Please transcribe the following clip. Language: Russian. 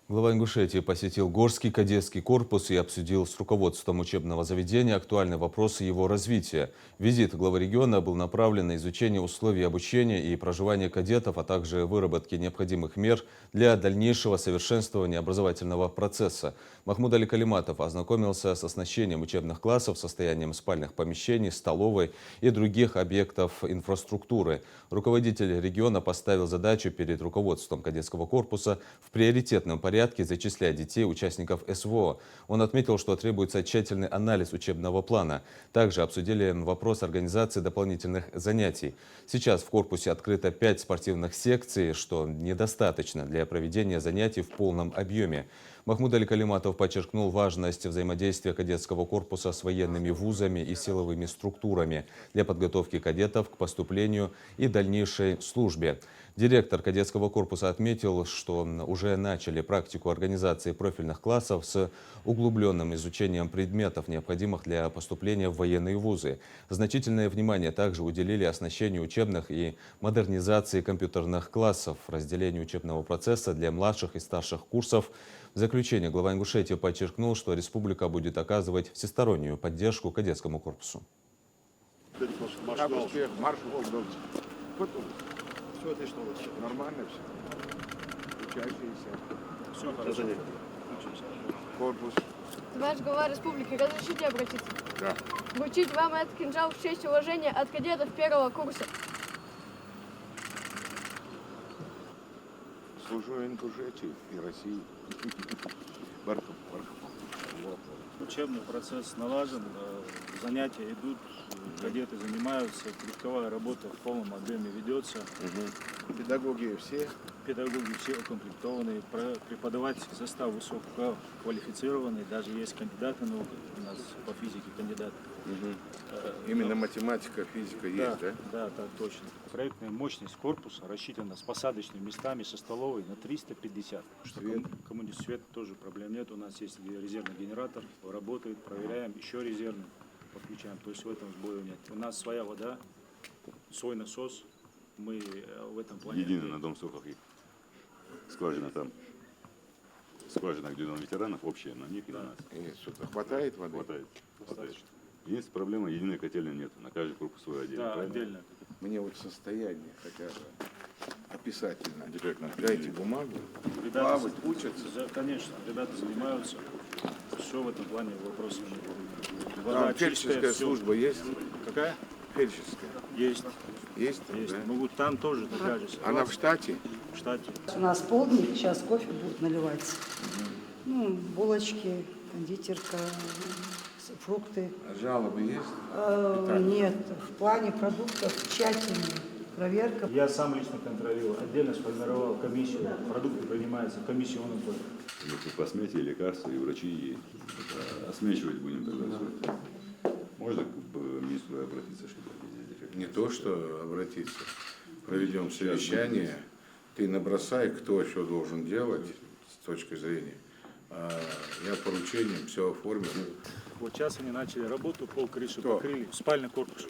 Глава Ингушетии посетил Горский кадетский корпус и обсудил с руководством учебного заведения актуальные вопросы его развития. Визит главы региона был направлен на изучение условий обучения и проживания кадетов, а также выработки необходимых мер для дальнейшего совершенствования образовательного процесса. Махмуд Али Калиматов ознакомился с оснащением учебных классов, состоянием спальных помещений, столовой и других объектов инфраструктуры. Руководитель региона поставил задачу перед руководством кадетского корпуса в приоритетном порядке зачислять детей участников СВО. Он отметил, что требуется тщательный анализ учебного плана. Также обсудили вопрос организации дополнительных занятий. Сейчас в корпусе открыто 5 спортивных секций, что недостаточно для проведения занятий в полном объеме. Махмуд Али Калиматов подчеркнул важность взаимодействия кадетского корпуса с военными вузами и силовыми структурами для подготовки кадетов к поступлению и дальнейшей службе. Директор кадетского корпуса отметил, что уже начали практику организации профильных классов с углубленным изучением предметов, необходимых для поступления в военные вузы. Значительное внимание также уделили оснащению учебных и модернизации компьютерных классов, разделению учебного процесса для младших и старших курсов. В заключение глава Ингушетии подчеркнул, что республика будет оказывать всестороннюю поддержку кадетскому корпусу. Как успех, марш удобно. Все отлично вообще. Нормально все. Учащиеся. Все хорошо. Корпус. Товарищ глава республики, разрешите обратиться? Да. Вручить вам этот кинжал в честь уважения от кадетов первого курса. Служу Ингушетии и России. Бархам. Учебный процесс налажен, занятия идут, кадеты занимаются, передковая работа в полном объеме ведется. Педагоги все. Педагоги все укомплектованы, преподавательский состав высококвалифицированный, даже есть кандидаты наук, у нас по физике кандидат. Именно математика, физика есть, да? Да, так точно. Проектная мощность корпуса рассчитана с посадочными местами, со столовой на 350. Свет. Кому свет тоже проблем нет. У нас есть резервный генератор, работает, проверяем, еще резервный подключаем. То есть в этом сбоя нет. У нас своя вода, свой насос. Мы в этом плане... Единый на дом Сухов. Скважина там. Скважина, где у ветеранов, общая, на них и на нас. И что-то хватает воды? Хватает. Есть проблема, единой котельной нет. На каждый корпус свой отдельно. Да, правильно? отдельно. Мне вот состояние хотя бы описательно. Теперь нам Дайте бумагу. Ребята, Плавать, учатся. конечно, ребята занимаются. Все в этом плане вопросов нет. Там Вода фельдшерская чистая, всё. служба есть? Какая? Фельдшерская. Есть. Есть? там, Есть. да? Ну вот там тоже такая же ситуация. Она в штате? В штате. У нас полдник, сейчас кофе будут наливать. Ну, булочки, кондитерка, фрукты. Жалобы есть? Нет, в плане продуктов тщательная проверка. Я сам лично контролирую. Отдельно сформировал комиссию. Продукты принимаются в комиссионном поле. Мы по косметике, лекарства и врачи, и осмечивать будем тогда все это. Можно к министру обратиться, чтобы здесь дефект? Не то, что обратиться. Проведем совещание. Ты набросай, кто что должен делать с точки зрения. Я поручением все оформил. Вот сейчас они начали работу, пол крыши Кто? покрыли, спальный корпус.